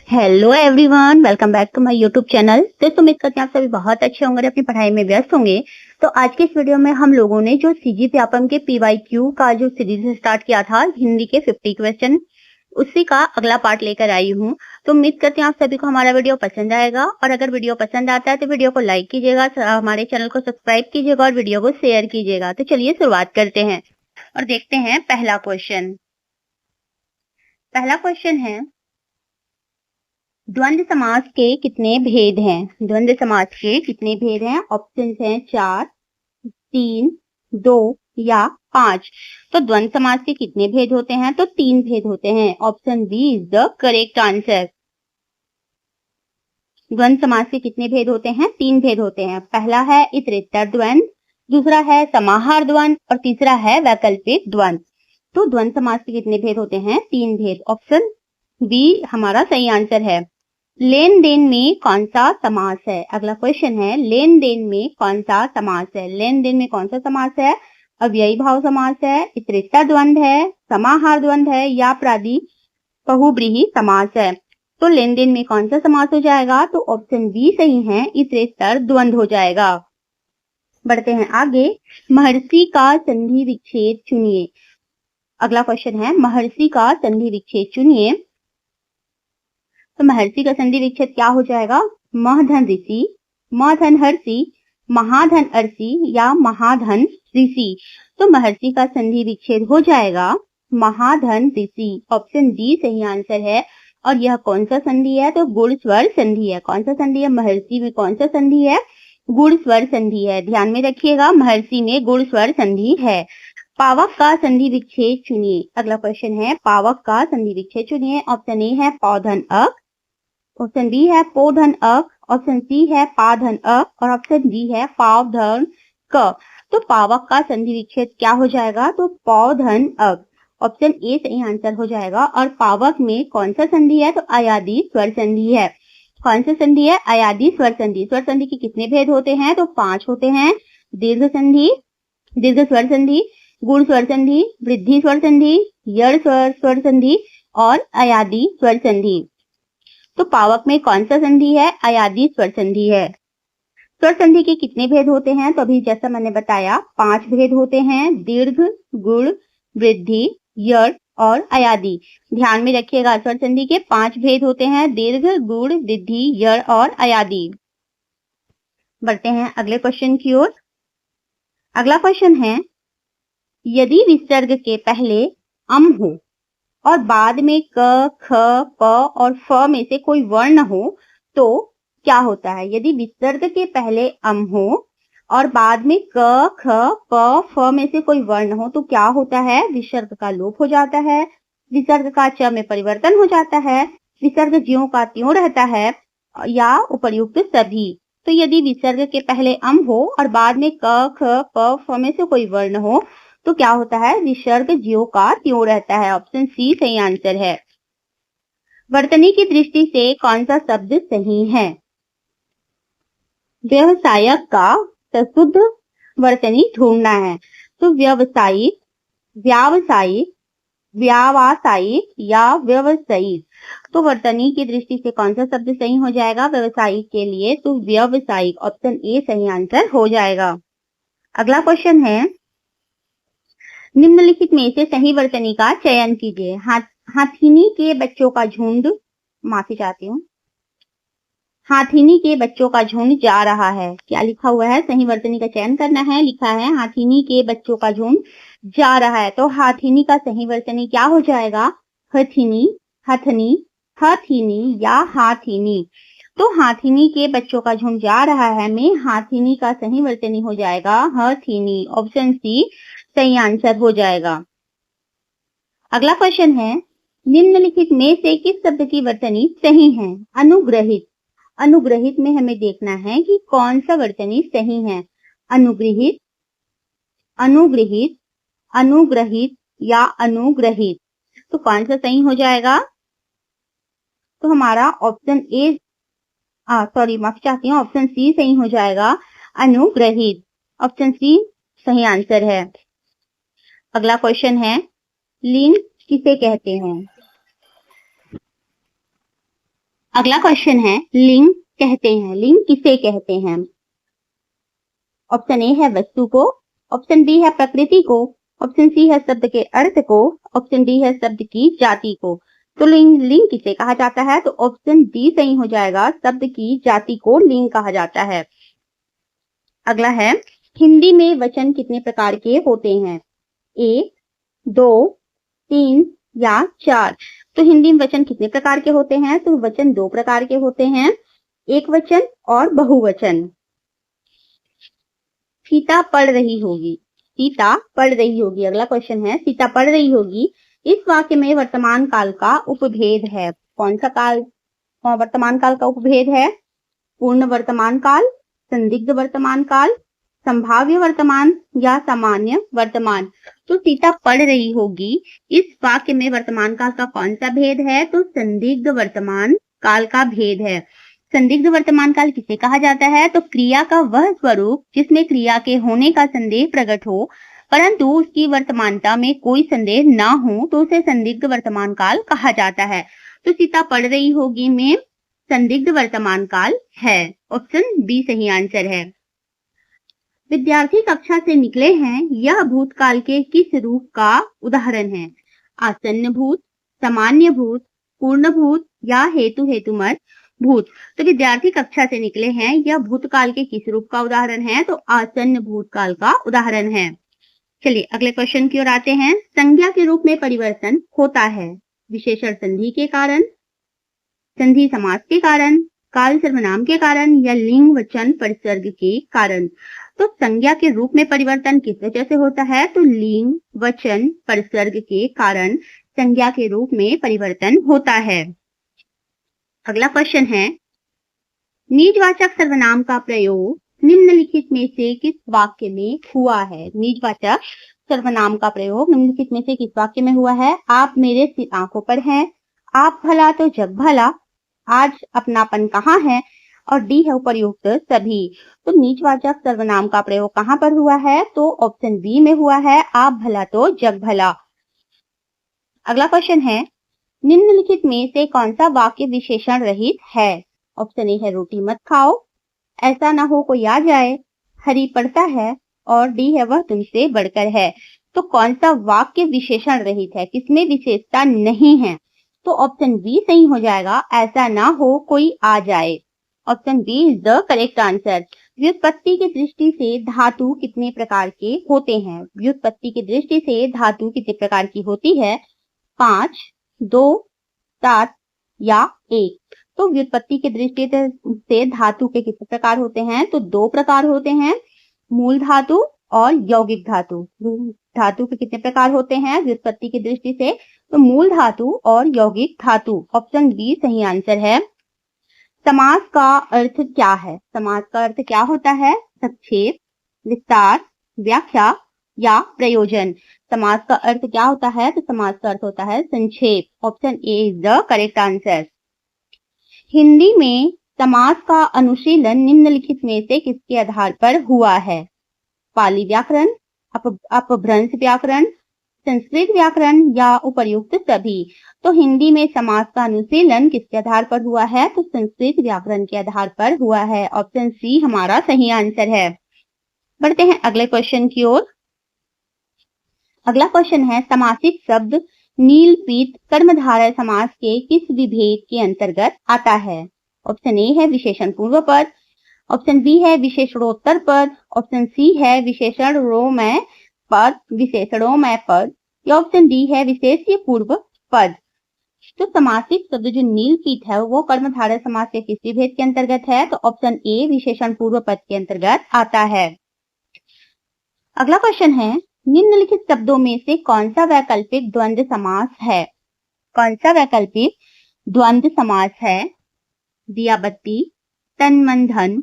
Hello everyone, welcome back to my YouTube channel. दोस्तों, उम्मीद करते हैं आप सभी बहुत अच्छे होंगे, अपनी पढ़ाई में व्यस्त होंगे। तो आज के इस वीडियो में हम लोगों ने जो सीजी व्यापम के पीवाईक्यू का जो सीरीज स्टार्ट किया था, हिंदी के 50 क्वेश्चन, उसी का अगला पार्ट लेकर आई हूँ। तो उम्मीद करते हैं आप सभी को हमारा वीडियो पसंद आएगा, और अगर वीडियो पसंद आता है तो वीडियो को लाइक कीजिएगा, हमारे चैनल को सब्सक्राइब कीजिएगा और वीडियो को शेयर कीजिएगा। तो चलिए शुरुआत करते हैं और देखते हैं पहला क्वेश्चन। पहला क्वेश्चन है, द्वंद्व समास के कितने भेद हैं? द्वंद्व समास के कितने भेद हैं? ऑप्शन हैं 4, 3, 2 या 5। तो द्वंद्व समास के कितने भेद होते हैं? तो 3 भेद होते हैं। Option B is the correct answer. द्वंद्व समास के कितने भेद होते हैं? 3 भेद होते हैं। पहला है इतरेत्तर द्वंद्व, दूसरा है समाहार द्वंद्व और तीसरा है वैकल्पिक द्वंद्व। तो द्वंद्व समास के कितने भेद होते हैं? 3 भेद। ऑप्शन बी हमारा सही आंसर है। लेन देन में कौन सा समास है? अगला क्वेश्चन है, लेन देन में कौन सा समास है? लेन देन में कौन सा समास है? अव्ययी भाव समास है, इतरेत्तर द्वंद्व है, समाहार द्वंद्व है या प्रादि बहुब्रीहि समास है? तो लेन देन में कौन सा समास हो जाएगा? तो ऑप्शन बी सही है, इतरेत्तर द्वंद्व हो जाएगा। बढ़ते हैं आगे। महर्षि का संधि विच्छेद चुनिए। अगला क्वेश्चन है, महर्षि का संधि विच्छेद चुनिए। तो महर्षि का संधि विच्छेद क्या हो जाएगा? महधन ऋषि, महधन हर्षि, महाधन अर्षि या महाधन ऋषि। तो महर्षि का संधि विच्छेद हो जाएगा महाधन ऋषि। ऑप्शन डी सही आंसर है। और यह कौन सा संधि है? तो गुण स्वर संधि है। कौन सा संधि है? महर्षि में कौन सा संधि है? गुण स्वर संधि है। ध्यान में रखिएगा, महर्षि में गुण स्वर संधि है। पावक का संधि विच्छेद चुनिए। अगला क्वेश्चन है, पावक का संधि विच्छेद चुनिए। ऑप्शन ए है पौधन अक, ऑप्शन बी है पोधन अक, ऑप्शन सी है पाधन अक और ऑप्शन डी है पावधन क। तो पावक का संधि विच्छेद क्या हो जाएगा? तो पौधन अक। ऑप्शन ए सही आंसर हो जाएगा। और पावक में कौन सा संधि है? तो अयादी स्वर संधि है। कौन सा संधि है? अयादी स्वर संधि। स्वर संधि के कितने भेद होते हैं? तो 5 होते हैं। दीर्घ संधि, दीर्घ स्वर संधि, गुण स्वर संधि, वृद्धि स्वर संधि, यड़ स्वर संधि और अयादी स्वर संधि। तो पावक में कौन सा संधि है? अयादी स्वर संधि है। स्वर संधि के कितने भेद होते हैं? तो अभी जैसा मैंने बताया 5 भेद होते हैं, दीर्घ, गुण, वृद्धि, यड़ और अयादी। ध्यान में रखिएगा, स्वर संधि के 5 भेद होते हैं, दीर्घ, गुण, वृद्धि, यड़ और अयादी। बढ़ते हैं अगले क्वेश्चन की ओर। अगला क्वेश्चन है, यदि विसर्ग के पहले अम हो और बाद में क, ख, प और फ में से कोई वर्ण हो तो क्या होता है? यदि विसर्ग के पहले अम हो और बाद में क, ख, प, फ में से कोई वर्ण हो तो क्या होता है? विसर्ग का लोप हो जाता है, विसर्ग का च में परिवर्तन हो जाता है, विसर्ग ज्यों का त्यों रहता है या उपर्युक्त सभी। तो यदि विसर्ग के पहले अम हो और बाद में क, ख, प, फ में से कोई वर्ण हो तो क्या होता है? विसर्ग ज्यों का त्यों रहता है। ऑप्शन सी सही आंसर है। वर्तनी की दृष्टि से कौन सा शब्द सही है? व्यवसायक का शुद्ध वर्तनी ढूंढना है। तो व्यवसायिक, व्यावसायिक, व्यावसायिक या व्यवसायिक। तो वर्तनी की दृष्टि से कौन सा शब्द सही हो जाएगा व्यवसायिक के लिए? तो व्यवसायिक। ऑप्शन ए सही आंसर हो जाएगा। अगला क्वेश्चन है, निम्नलिखित में से सही वर्तनी का चयन कीजिए। हाथीनी के बच्चों का झुंड, माफी चाहती हूँ, हाथीनी के बच्चों का झुंड जा रहा है। क्या लिखा हुआ है? सही वर्तनी का चयन करना है। लिखा है हाथीनी के बच्चों का झुंड जा रहा है। तो हाथीनी का सही वर्तनी क्या हो जाएगा? हथीनी, हथनी, हथीनी या हाथीनी। तो हाथीनी के बच्चों का झुंड जा रहा है में हाथीनी का सही वर्तनी हो जाएगा हथीनी। ऑप्शन सी सही आंसर हो जाएगा। अगला क्वेश्चन है, निम्नलिखित में से किस शब्द की वर्तनी सही है? अनुग्रहित। अनुग्रहित में हमें देखना है कि कौन सा वर्तनी सही है। अनुग्रहित, अनुग्रहित, अनुग्रहित या अनुग्रहित। तो कौन सा सही हो जाएगा? तो हमारा ऑप्शन ए, माफी चाहती हूँ, ऑप्शन सी सही हो जाएगा, अनुग्रहित। ऑप्शन सी सही आंसर है। अगला क्वेश्चन है, लिंग किसे कहते हैं? अगला क्वेश्चन है लिंग कहते हैं, लिंग किसे कहते हैं? ऑप्शन ए है वस्तु को, ऑप्शन बी है प्रकृति को, ऑप्शन सी है शब्द के अर्थ को, ऑप्शन डी है शब्द की जाति को। तो लिंग किसे कहा जाता है? तो ऑप्शन डी सही हो जाएगा, शब्द की जाति को लिंग कहा जाता है। अगला है हिंदी में वचन कितने प्रकार के होते हैं? 1, 2, 3 या 4। तो हिंदी में वचन कितने प्रकार के होते हैं? तो वचन 2 प्रकार के होते हैं, एक वचन और बहुवचन। सीता पढ़ रही होगी, सीता पढ़ रही होगी। अगला क्वेश्चन है सीता पढ़ रही होगी, इस वाक्य में वर्तमान काल का उपभेद है। कौन सा काल वर्तमान काल का उपभेद है? पूर्ण वर्तमान काल, संदिग्ध वर्तमान काल, संभाव्य वर्तमान या सामान्य वर्तमान। तो सीता पढ़ रही होगी, इस वाक्य में वर्तमान काल का कौन सा भेद है? तो संदिग्ध वर्तमान काल का भेद है। संदिग्ध वर्तमान काल किसे कहा जाता है? तो क्रिया का वह स्वरूप जिसमें क्रिया के होने का संदेह प्रकट हो परंतु उसकी वर्तमानता में कोई संदेह ना हो तो उसे संदिग्ध वर्तमान काल कहा जाता है। तो सीता पढ़ रही होगी में संदिग्ध वर्तमान काल है। ऑप्शन बी सही आंसर है। विद्यार्थी कक्षा से निकले हैं, यह भूतकाल के किस रूप का उदाहरण है? आसन्न भूत, सामान्य भूत, पूर्ण भूत या हेतुमत भूत। तो विद्यार्थी कक्षा से निकले हैं, यह भूतकाल के किस रूप का उदाहरण है? तो आसन्न भूतकाल का उदाहरण है। चलिए अगले क्वेश्चन की ओर आते हैं। संज्ञा के रूप में परिवर्तन होता है विशेषण संधि के कारण, संधि समास के कारण, काल सर्वनाम के कारण या लिंग वचन परिसर्ग के कारण। तो संज्ञा के रूप में परिवर्तन किस वजह से होता है? तो लिंग वचन परिसर्ग के कारण संज्ञा के रूप में परिवर्तन होता है। अगला क्वेश्चन है निजवाचक सर्वनाम का प्रयोग निम्नलिखित में से किस वाक्य में हुआ है? निजवाचक सर्वनाम का प्रयोग निम्नलिखित में से किस वाक्य में हुआ है? आप मेरे सिर आंखों पर हैं, आप भला तो जग भला, आज अपनापन कहाँ है और डी है उपर्युक्त सभी। तो निजवाचक सर्वनाम का प्रयोग कहाँ पर हुआ है? तो ऑप्शन बी में हुआ है, आप भला तो जग भला। अगला क्वेश्चन है निम्नलिखित में से कौन सा वाक्य विशेषण रहित है? ऑप्शन ए है रोटी मत खाओ, ऐसा ना हो कोई आ जाए, हरी पड़ता है और डी है वह तुमसे बढ़कर है। तो कौन सा वाक्य विशेषण रहित है, किसमें विशेषता नहीं है? तो ऑप्शन बी सही हो जाएगा, ऐसा ना हो कोई आ जाए। Option B is the correct answer. व्युत्पत्ति की दृष्टि से धातु कितने प्रकार के होते हैं? व्युत्पत्ति की दृष्टि से धातु कितने प्रकार की होती है? 5, 2, 7 या 1। तो व्युत्पत्ति की दृष्टि से धातु के कितने प्रकार होते हैं? तो 2 प्रकार होते हैं, मूल धातु और यौगिक धातु। धातु के कितने प्रकार होते हैं व्युत्पत्ति की दृष्टि से? तो मूल धातु और यौगिक धातु। ऑप्शन बी सही आंसर है। समास का अर्थ क्या है? समास का अर्थ क्या होता है? संक्षेप, विस्तार, व्याख्या या प्रयोजन। समास का अर्थ क्या होता है? तो समास का अर्थ होता है संक्षेप। Option A is the correct answer. Hindi में समास का अनुशीलन निम्नलिखित में से किसके आधार पर हुआ है? पाली व्याकरण, अपभ्रंश व्याकरण, संस्कृत व्याकरण या उपर्युक्त सभी। तो हिंदी में समास का अनुशीलन किसके आधार पर हुआ है? तो संस्कृत व्याकरण के आधार पर हुआ है। ऑप्शन सी हमारा सही आंसर है। बढ़ते हैं अगले क्वेश्चन की ओर। अगला क्वेश्चन है समासिक शब्द नील पीत कर्मधारय समास के किस विभेद के अंतर्गत आता है? ऑप्शन ए है विशेषण पूर्व पद, ऑप्शन बी है विशेषणोत्तर पद, ऑप्शन सी है विशेषणोमय पद, विशेषणोमय पद या ऑप्शन डी है विशेष्य पूर्व पद। तो समासिक शब्द जो नील पीत है वो कर्मधारय समास के किस विभेद के अंतर्गत है? तो ऑप्शन ए विशेषण पूर्व पद के अंतर्गत आता है। अगला क्वेश्चन है निम्नलिखित शब्दों में से कौन सा वैकल्पिक द्वंद्व समास है? कौन सा वैकल्पिक द्वंद्व समास है? दिया बत्ती, तन मन धन,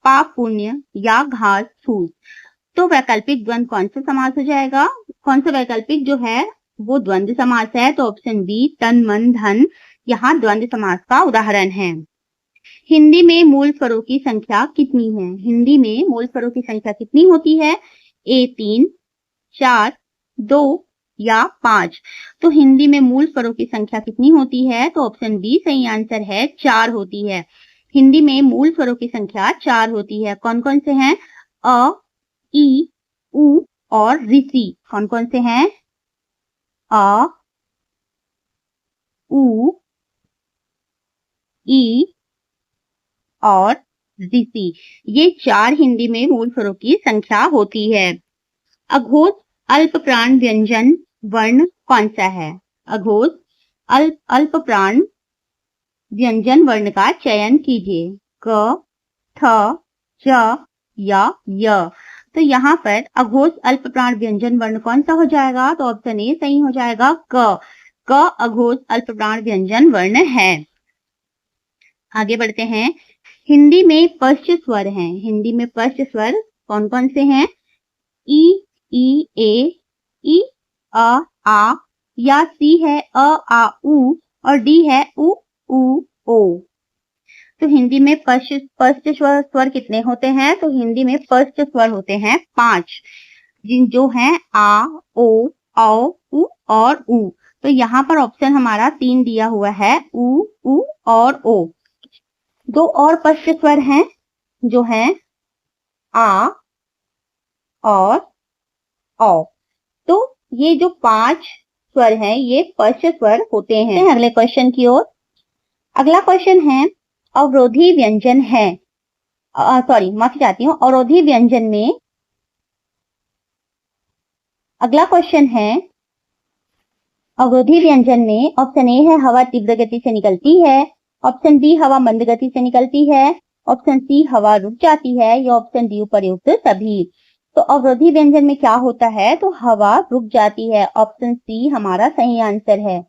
पाप पुण्य या घास फूस। तो वैकल्पिक द्वंद्व कौन सा समास हो जाएगा? कौन सा वैकल्पिक जो है वो द्वंद्व समास है? तो ऑप्शन बी तन मन धन यहाँ द्वंद्व समास का उदाहरण है। हिंदी में मूल स्वरों की संख्या कितनी है? हिंदी में मूल स्वरों की संख्या कितनी होती है? ए 3, 4, 2 या 5। तो हिंदी में मूल स्वरों की संख्या कितनी होती है? तो ऑप्शन बी सही आंसर है, 4 होती है। हिंदी में मूल स्वरों की संख्या 4 होती है। कौन कौन से हैं? अ, ई, उ और ऋषि। कौन कौन से हैं? अ, उ, ई और ऋषि। ये 4 हिंदी में मूल स्वरों की संख्या होती है। अघोष अल्प प्राण व्यंजन वर्ण कौन सा है? अघोष अल्प प्राण व्यंजन वर्ण का चयन कीजिए। क, थ, च या य। तो यहाँ पर अघोष अल्प प्राण व्यंजन वर्ण कौन सा हो जाएगा? तो ऑप्शन ए सही हो जाएगा, क। क अघोष अल्प प्राण व्यंजन वर्ण है। आगे बढ़ते हैं। हिंदी में स्पष्ट स्वर हैं। हिंदी में स्पष्ट स्वर कौन कौन से हैं? ई, ए, ई, आ, या सी है आ, उ और डी है उ, ओ। तो हिंदी में स्पष्ट स्वर कितने होते हैं? तो हिंदी में स्पष्ट स्वर होते हैं 5, जो हैं आ, ओ, औ, उ और उ। तो यहाँ पर ऑप्शन हमारा 3 दिया हुआ है, उ और ओ। 2 और स्पष्ट स्वर हैं जो हैं आ और औ। तो ये जो 5 स्वर हैं ये स्पष्ट स्वर होते हैं। अगले क्वेश्चन की ओर। अगला क्वेश्चन है अवरोधी व्यंजन है, सॉरी माफी चाहती हूँ, अवरोधी व्यंजन में। अगला क्वेश्चन है अवरोधी व्यंजन में। ऑप्शन ए है हवा तीव्र गति से निकलती है, ऑप्शन बी हवा मंद गति से निकलती है, ऑप्शन सी हवा रुक जाती है, या ऑप्शन डी उपर्युक्त सभी। तो अवरोधी व्यंजन में क्या होता है? तो हवा रुक जाती है। ऑप्शन सी हमारा सही आंसर है।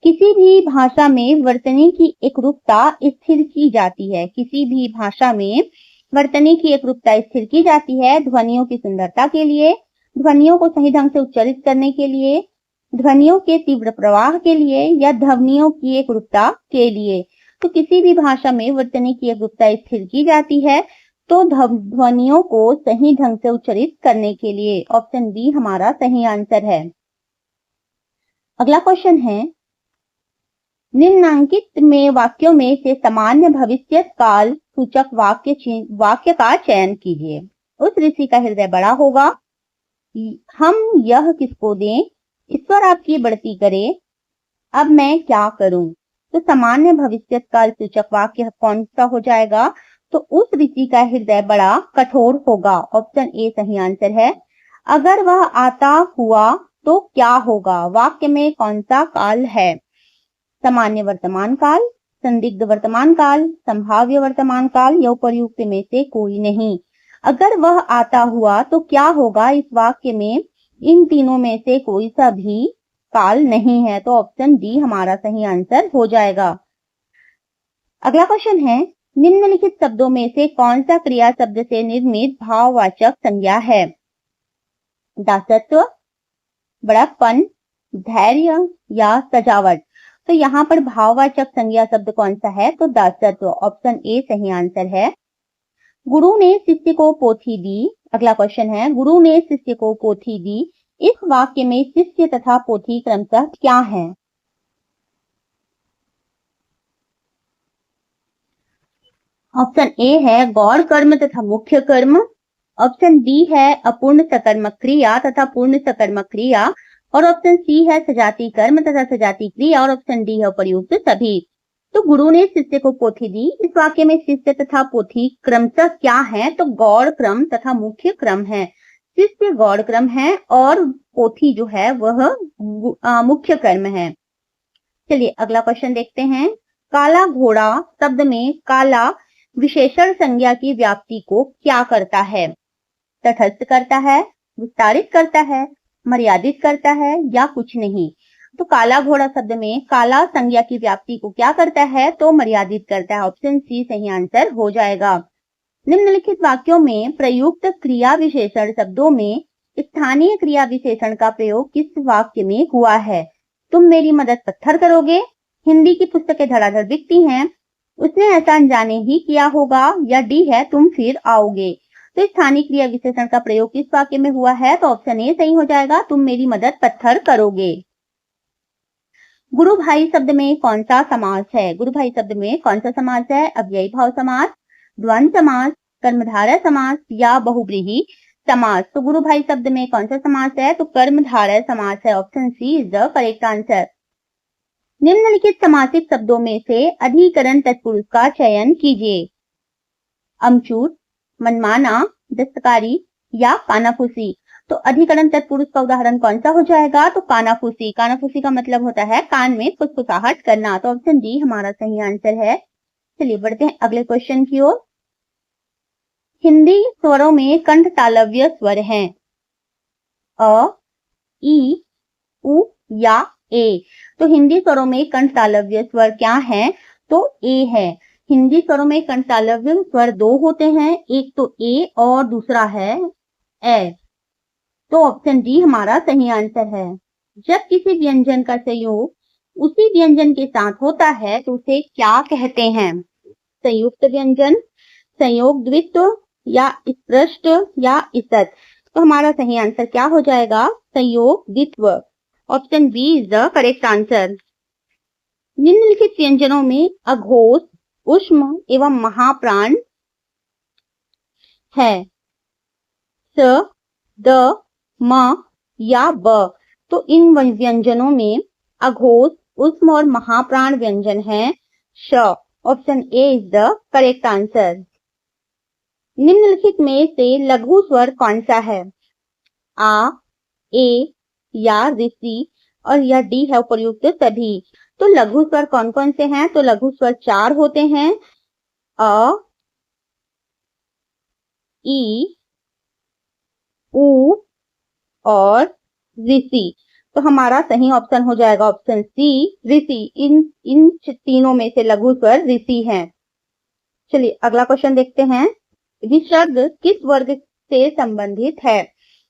किसी भी भाषा में वर्तनी की एकरूपता स्थिर की जाती है। किसी भी भाषा में वर्तनी की एकरूपता स्थिर की जाती है ध्वनियों की सुंदरता के लिए, ध्वनियों को सही ढंग से उच्चारित करने के लिए, ध्वनियों के तीव्र प्रवाह के लिए, या ध्वनियों की एकरूपता के लिए। तो किसी भी भाषा में वर्तनी की एकरूपता स्थिर की जाती है तो ध्वनियों को सही ढंग से उच्चारित करने के लिए। ऑप्शन बी हमारा सही आंसर है। अगला क्वेश्चन है निम्नांकित में वाक्यों में से सामान्य भविष्य काल सूचक वाक्य का चयन कीजिए। उस ऋषि का हृदय बड़ा होगा, हम यह किसको दें, ईश्वर आपकी बढ़ती करे, अब मैं क्या करूं। तो सामान्य भविष्य काल सूचक वाक्य कौन सा हो जाएगा? तो उस ऋषि का हृदय बड़ा कठोर होगा। ऑप्शन ए सही आंसर है। अगर वह आता हुआ तो क्या होगा? वाक्य में कौन सा काल है? सामान्य वर्तमान काल, संदिग्ध वर्तमान काल, संभाव्य वर्तमान काल, या उपर्युक्त में से कोई नहीं। अगर वह आता हुआ तो क्या होगा? इस वाक्य में इन तीनों में से कोई सा भी काल नहीं है। तो ऑप्शन डी हमारा सही आंसर हो जाएगा। अगला क्वेश्चन है निम्नलिखित शब्दों में से कौन सा क्रिया शब्द से निर्मित भाववाचक संज्ञा है? दासत्व, बड़प्पन, धैर्य या सजावट। तो यहाँ पर भाववाचक संज्ञा शब्द कौन सा है? तो दासत्व। ऑप्शन ए सही आंसर है। गुरु ने शिष्य को पोथी दी। अगला क्वेश्चन है गुरु ने शिष्य को पोथी दी। इस वाक्य में शिष्य तथा पोथी क्रमशः क्या है? ऑप्शन ए है गौण कर्म तथा मुख्य कर्म, ऑप्शन बी है अपूर्ण सकर्मक क्रिया तथा पूर्ण सकर्मक क्रिया, और ऑप्शन सी है सजाती कर्म तथा सजाती क्रिया, और ऑप्शन डी है उपर्युक्त सभी। तो गुरु ने शिष्य को पोथी दी। इस वाक्य में शिष्य तथा पोथी क्रमशः क्या है? तो गौण क्रम तथा मुख्य क्रम है। शिष्य गौण क्रम है और पोथी जो है वह मुख्य कर्म है। चलिए अगला क्वेश्चन देखते हैं। काला घोड़ा शब्द में काला विशेषण संज्ञा की व्याप्ति को क्या करता है? तटस्थ करता है, विस्तारित करता है, मर्यादित करता है, या कुछ नहीं। तो काला घोड़ा शब्द में काला संज्ञा की व्याप्ति को क्या करता है? तो मर्यादित करता है। ऑप्शन सी सही आंसर हो जाएगा। निम्नलिखित वाक्यों में प्रयुक्त क्रिया विशेषण शब्दों में स्थानीय क्रिया विशेषण का प्रयोग किस वाक्य में हुआ है? तुम मेरी मदद पत्थर करोगे, हिंदी की पुस्तकें धड़ाधड़ बिकती हैं, उसने ऐसा अनजाने ही किया होगा, या डी है तुम फिर आओगे। तो स्थानीय क्रिया विशेषण का प्रयोग किस वाक्य में हुआ है? तो ऑप्शन ए सही हो जाएगा, तुम मेरी मदद पत्थर करोगे। गुरु भाई शब्द में कौन सा समास है? गुरु भाई शब्द में कौन सा समास है? अव्ययी भाव समास, द्वंद्व समास, कर्मधारय समास या बहुव्रीहि समास। तो गुरु भाई शब्द में कौन सा समास है? तो कर्मधारय समास है। Option C is the correct answer. निम्नलिखित समासिक शब्दों में से अधिकरण तत्पुरुष का चयन कीजिए। अमचूर, मनमाना, दस्तकारी या कानाफूसी। तो अधिकरण तत्पुरुष का उदाहरण कौन सा हो जाएगा? तो कानाफूसी। कानाफूसी का मतलब होता है कान में फुसफुसाहट करना। तो ऑप्शन डी हमारा सही आंसर है। चलिए बढ़ते हैं अगले क्वेश्चन की ओर। हिंदी स्वरों में कंठ तालव्य स्वर हैं अ, ई, उ या ए। तो हिंदी स्वरों में कंठ तालव्य स्वर क्या है? तो ए है। हिंदी स्वरों में कंठ तालव्य स्वर दो होते हैं, एक तो ए और दूसरा है ए। तो ऑप्शन डी हमारा सही आंसर है। जब किसी व्यंजन का संयोग उसी व्यंजन के साथ होता है तो उसे क्या कहते हैं? संयुक्त व्यंजन, संयोग द्वित्व या स्पृष्ट या इसत। तो हमारा सही आंसर क्या हो जाएगा? संयोग द्वित्व। Option B is the correct answer. निम्नलिखित व्यंजनों में अघोष, ऊष्म एवं महाप्राण है स, द, म या ब। तो इन व्यंजनों में अघोष, ऊष्म और महाप्राण व्यंजन है श। Option A is the correct answer. निम्नलिखित में से लघु स्वर कौन सा है? आ, ए या ऋषि और या डी है प्रयुक्त सभी। तो लघु स्वर कौन कौन से हैं? तो लघु स्वर 4 होते हैं अ, ई, उ और ऋषि। तो हमारा सही ऑप्शन हो जाएगा ऑप्शन सी ऋषि। इन तीनों में से लघु स्वर ऋषि हैं। चलिए अगला क्वेश्चन देखते हैं। विसर्ग किस वर्ग से संबंधित है?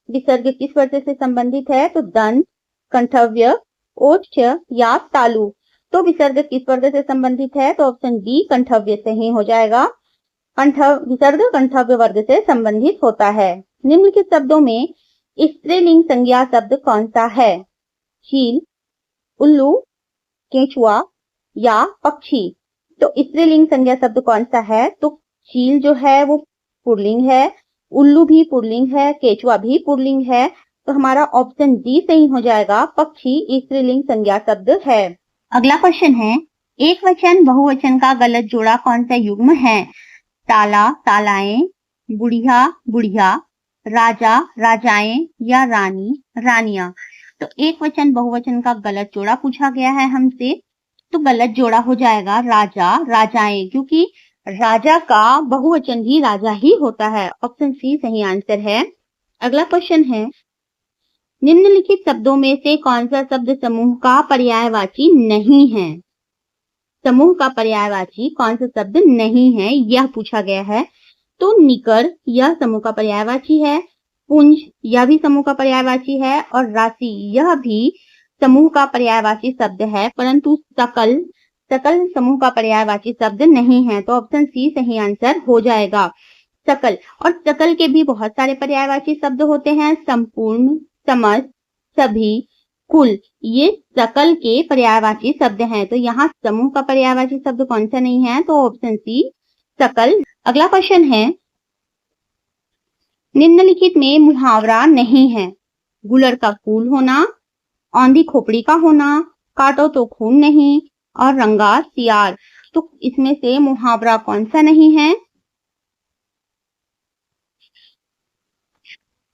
विसर्ग किस वर्ग से संबंधित है? तो दंत, कंठव्य, ओष्ठ्य या तालु। तो विसर्ग किस वर्ग से संबंधित है? तो ऑप्शन डी कंठव्य से ही हो जाएगा। विसर्ग कंठव्य वर्ग से संबंधित होता है। निम्नलिखित शब्दों में स्त्रीलिंग संज्ञा शब्द कौन सा है? चील, उल्लू, केंचुआ या पक्षी। तो स्त्रीलिंग संज्ञा शब्द कौन सा है? तो चील जो है वो पुल्लिंग है, उल्लू भी पुल्लिंग है, केंचुआ भी पुल्लिंग है। तो हमारा ऑप्शन डी सही हो जाएगा, पक्षी स्त्रीलिंग संज्ञा शब्द है। अगला क्वेश्चन है, एक वचन बहुवचन का गलत जोड़ा कौन सा युग्म है? ताला, तालाएं, बुढ़िया, बुढ़िया, राजा, राजाएं या रानी, रानियां। तो एक वचन बहुवचन का गलत जोड़ा पूछा गया है हमसे। तो गलत जोड़ा हो जाएगा राजा, राजाएं, क्योंकि राजा का बहुवचन भी राजा ही होता है। ऑप्शन सी सही आंसर है। अगला क्वेश्चन है, निम्नलिखित शब्दों में से कौन सा शब्द समूह का पर्यायवाची नहीं है? समूह का पर्यायवाची कौन सा शब्द नहीं है यह पूछा गया है। तो निकर यह समूह का पर्यायवाची है, पुंज यह भी समूह का पर्यायवाची है और राशि यह भी समूह का पर्यायवाची शब्द है, परंतु सकल समूह का पर्यायवाची शब्द नहीं है। तो ऑप्शन सी सही आंसर हो जाएगा, सकल। और सकल के भी बहुत सारे पर्यायवाची शब्द होते हैं, संपूर्ण, समस्त, सभी, कुल, ये सकल के पर्यायवाची शब्द हैं। तो यहाँ समूह का पर्यायवाची शब्द कौन सा नहीं है? तो ऑप्शन सी सकल। अगला क्वेश्चन है, निम्नलिखित में मुहावरा नहीं है? गुलर का फूल होना, औंधी खोपड़ी का होना, काटो तो खून नहीं और रंगा सियार। तो इसमें से मुहावरा कौन सा नहीं है?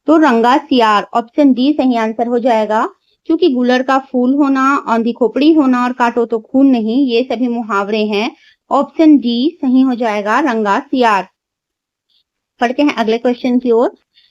तो रंगा सियार। ऑप्शन डी सही आंसर हो जाएगा, क्योंकि गुलर का फूल होना, औंधी खोपड़ी होना और काटो तो खून नहीं, ये सभी मुहावरे हैं। ऑप्शन डी सही हो जाएगा, रंगा सियार। पढ़ते हैं अगले क्वेश्चन की ओर।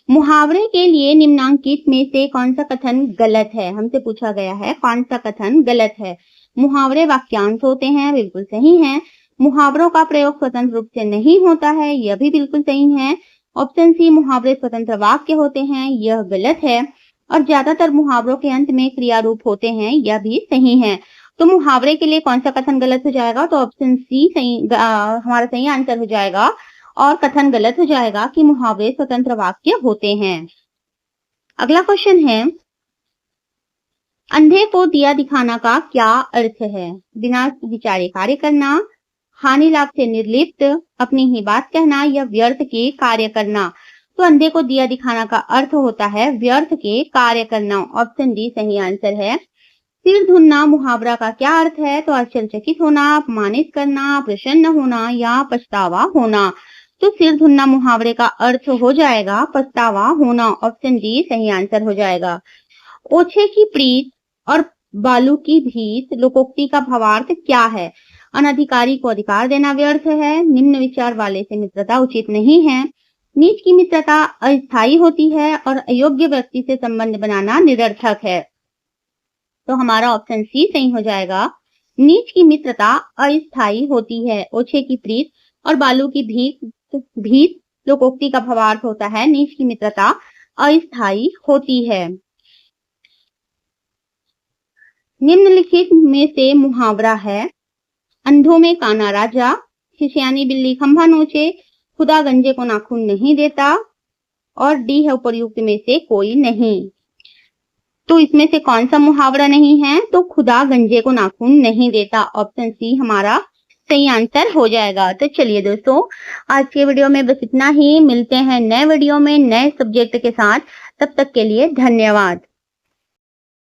मुहावरे के लिए निम्नांकित में से कौन सा कथन गलत है? हमसे पूछा गया है कौन सा कथन गलत है। मुहावरे वाक्यांश होते हैं, बिल्कुल सही है। मुहावरों का प्रयोग स्वतंत्र रूप से नहीं होता है, यह भी बिल्कुल सही है। ऑप्शन सी मुहावरे स्वतंत्र वाक्य होते हैं, यह गलत है। और ज्यादातर मुहावरों के अंत में क्रिया रूप होते हैं, यह भी सही है। तो मुहावरे के लिए कौन सा कथन गलत हो जाएगा? तो ऑप्शन सी सही हमारा सही आंसर हो जाएगा। और कथन गलत हो जाएगा कि मुहावरे स्वतंत्र वाक्य होते हैं। अगला क्वेश्चन है, अंधे को दिया दिखाना का क्या अर्थ है? बिना विचारे कार्य करना, हानि लाभ से निर्लिप्त, अपनी ही बात कहना या व्यर्थ के कार्य करना। तो अंधे को दिया दिखाना का अर्थ होता है व्यर्थ के कार्य करना। ऑप्शन डी सही आंसर है। सिर धुनना मुहावरा का क्या अर्थ है? तो आश्चर्यचकित होना, अपमानित करना, प्रसन्न होना या पछतावा होना। तो सिर धुनना मुहावरे का अर्थ हो जाएगा पछतावा होना। ऑप्शन डी सही आंसर हो जाएगा। ओछे की प्रीत और बालू की भीत लोकोक्ति का भावार्थ क्या है? अनधिकारी को अधिकार देना व्यर्थ है, निम्न विचार वाले से मित्रता उचित नहीं है, नीच की मित्रता अस्थायी होती है और अयोग्य व्यक्ति से संबंध बनाना निरर्थक है। तो हमारा ऑप्शन सी सही हो जाएगा। नीच की मित्रता अस्थायी होती है। ओछे की प्रीत और बालू की भीत लोकोक्ति का भावार्थ होता है नीच की मित्रता अस्थायी होती है। निम्नलिखित में से मुहावरा है, अंधों में काना राजा, खिसियानी बिल्ली खंभा नोचे, खुदा गंजे को नाखून नहीं देता, और डी है उपर्युक्त में से कोई नहीं। तो इसमें से कौन सा मुहावरा नहीं है? तो खुदा गंजे को नाखून नहीं देता। ऑप्शन सी हमारा सही आंसर हो जाएगा। तो चलिए दोस्तों, आज के वीडियो में बस इतना ही। मिलते हैं नए वीडियो में नए सब्जेक्ट के साथ। तब तक के लिए धन्यवाद।